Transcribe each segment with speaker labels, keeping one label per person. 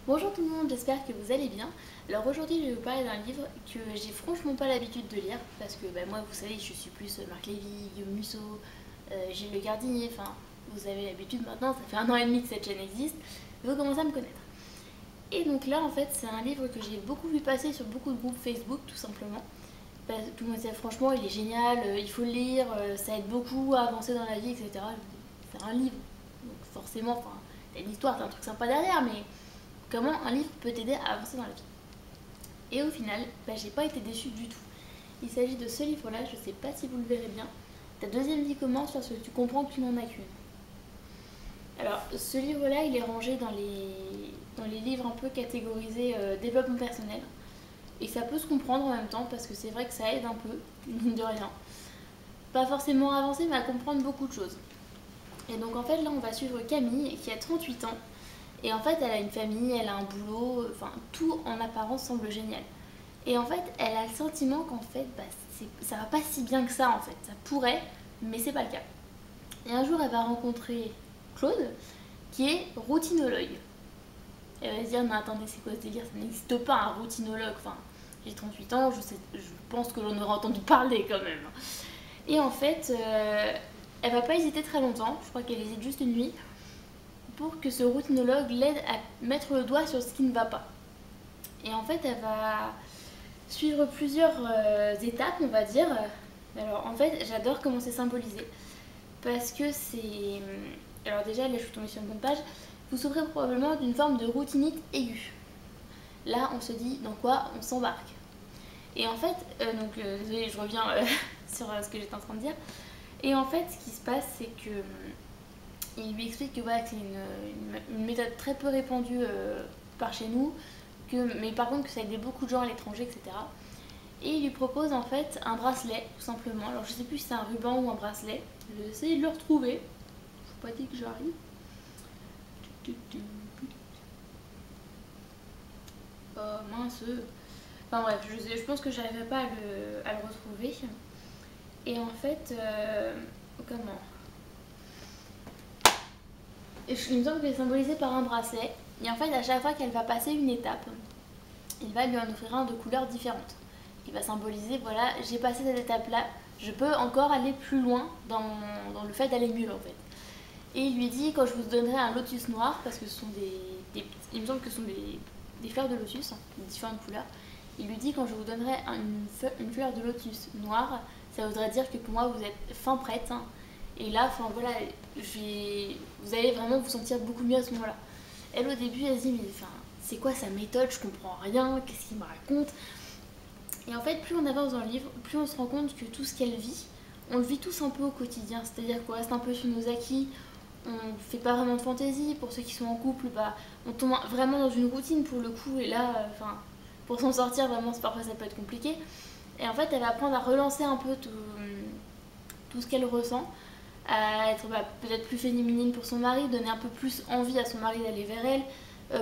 Speaker 1: Bonjour tout le monde, j'espère que vous allez bien. Alors aujourd'hui je vais vous parler d'un livre que j'ai franchement pas l'habitude de lire parce que moi vous savez je suis plus Marc Lévy, Guillaume Musso, Gilles Le Gardinier, enfin vous avez l'habitude maintenant, ça fait 1 an et demi que cette chaîne existe, vous commencez à me connaître. Et donc là en fait c'est un livre que j'ai beaucoup vu passer sur beaucoup de groupes Facebook tout simplement. Tout le monde disait franchement il est génial, il faut le lire, ça aide beaucoup à avancer dans la vie, etc. C'est un livre, donc forcément, enfin, t'as une histoire, t'as un truc sympa derrière, mais comment un livre peut t'aider à avancer dans la vie. Et au final, j'ai pas été déçue du tout. Il s'agit de ce livre-là, je sais pas si vous le verrez bien. Ta deuxième vie commence parce que tu comprends que tu n'en as qu'une. Alors, ce livre-là, il est rangé dans les livres un peu catégorisés développement personnel. Et ça peut se comprendre en même temps parce que c'est vrai que ça aide un peu, mine de rien. Pas forcément à avancer, mais à comprendre beaucoup de choses. Et donc en fait, là, on va suivre Camille qui a 38 ans. Et en fait, elle a une famille, elle a un boulot, enfin tout en apparence semble génial. Et en fait, elle a le sentiment qu'en fait, ça va pas si bien que ça en fait. Ça pourrait, mais c'est pas le cas. Et un jour, elle va rencontrer Claude, qui est routinologue. Elle va se dire, mais attendez, c'est quoi ce délire? Ça n'existe pas un routinologue. Enfin, j'ai 38 ans, je pense que j'en aurais entendu parler quand même. Et en fait, elle va pas hésiter très longtemps, je crois qu'elle hésite juste une nuit, pour que ce routinologue l'aide à mettre le doigt sur ce qui ne va pas. Et en fait, elle va suivre plusieurs étapes, on va dire. Alors en fait, j'adore comment c'est symbolisé. Parce que c'est... Alors déjà, là je suis tombée sur une bonne page. Vous souffrez probablement d'une forme de routinite aiguë. Là, on se dit dans quoi on s'embarque. Et en fait, désolée, je reviens sur ce que j'étais en train de dire. Et en fait, ce qui se passe, c'est que il lui explique que, voilà, que c'est une méthode très peu répandue par chez nous, mais par contre que ça aide beaucoup de gens à l'étranger, etc. Et il lui propose en fait un bracelet, tout simplement. Alors je sais plus si c'est un ruban ou un bracelet. Je vais essayer de le retrouver. Je ne pas dit que j'arrive. Oh mince. Enfin bref, je pense que j'arriverai pas à le retrouver. Et en fait, comment il me semble que c'est symbolisé par un bracelet. Et en fait, à chaque fois qu'elle va passer une étape, il va lui en offrir un de couleurs différentes. Il va symboliser, voilà, j'ai passé cette étape-là, je peux encore aller plus loin dans le fait d'aller mieux en fait. Et il lui dit, quand je vous donnerai un lotus noir, parce que ce sont il me semble que ce sont des fleurs de lotus, de différentes couleurs, il lui dit, quand je vous donnerai une fleur de lotus noire, ça voudrait dire que pour moi vous êtes fin prête. Et là, enfin voilà, vous allez vraiment vous sentir beaucoup mieux à ce moment-là. Elle, au début, elle se dit, mais enfin, c'est quoi sa méthode? Je comprends rien, qu'est-ce qu'il me raconte? Et en fait, plus on avance dans le livre, plus on se rend compte que tout ce qu'elle vit, on le vit tous un peu au quotidien. C'est-à-dire qu'on reste un peu sur nos acquis, on fait pas vraiment de fantaisie. Pour ceux qui sont en couple, on tombe vraiment dans une routine pour le coup. Et là, pour s'en sortir, vraiment, parfois ça peut être compliqué. Et en fait, elle va apprendre à relancer un peu tout ce qu'elle ressent, à être peut-être plus féminine pour son mari, donner un peu plus envie à son mari d'aller vers elle.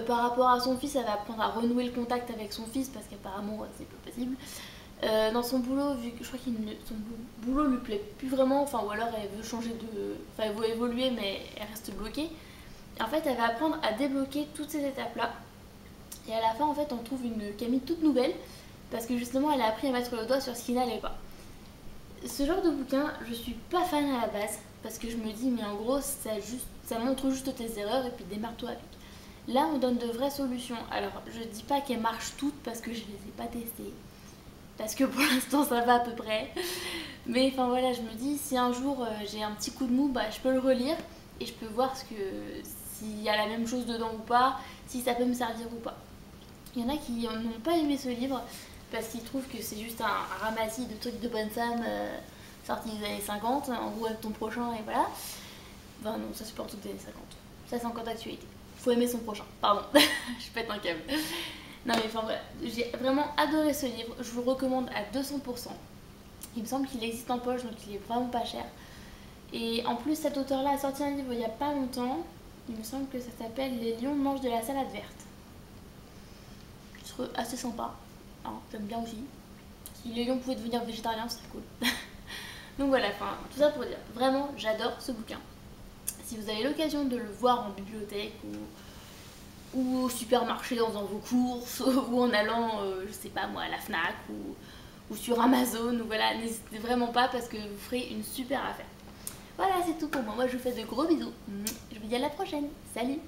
Speaker 1: Par rapport à son fils, elle va apprendre à renouer le contact avec son fils parce qu'apparemment c'est pas possible. Dans son boulot, vu que je crois que son boulot lui plaît plus vraiment, enfin ou alors elle veut changer de, enfin elle veut évoluer mais elle reste bloquée. Et en fait, elle va apprendre à débloquer toutes ces étapes-là. Et à la fin, en fait, on trouve une Camille toute nouvelle parce que justement, elle a appris à mettre le doigt sur ce qui n'allait pas. Ce genre de bouquin, je suis pas fan à la base parce que je me dis mais en gros ça montre juste tes erreurs et puis démarre-toi avec. Là, on donne de vraies solutions. Alors, je dis pas qu'elles marchent toutes parce que je les ai pas testées. Parce que pour l'instant, ça va à peu près. Mais enfin voilà, je me dis, si un jour j'ai un petit coup de mou, je peux le relire et je peux voir s'il y a la même chose dedans ou pas, si ça peut me servir ou pas. Il y en a qui n'ont pas aimé ce livre parce qu'ils trouvent que c'est juste un ramassis de trucs de bonne femme sortis des années 50, en gros avec ton prochain et voilà. Enfin non, ça c'est pas en tout des années 50. Ça c'est encore d'actualité. Faut aimer son prochain, pardon, je pète un câble. Non mais enfin voilà, j'ai vraiment adoré ce livre, je vous le recommande à 200%. Il me semble qu'il existe en poche donc il est vraiment pas cher. Et en plus cet auteur là a sorti un livre il y a pas longtemps, il me semble que ça s'appelle Les lions mangent de la salade verte. Je trouve assez sympa, j'aime bien aussi. Si les lions pouvaient devenir végétariens, ce serait cool. Donc voilà, tout ça pour dire, vraiment j'adore ce bouquin. Si vous avez l'occasion de le voir en bibliothèque ou au supermarché en faisant vos courses, ou en allant, je sais pas moi, à la FNAC, ou sur Amazon, ou voilà, n'hésitez vraiment pas parce que vous ferez une super affaire. Voilà, c'est tout pour moi. Moi, je vous fais de gros bisous. Je vous dis à la prochaine. Salut!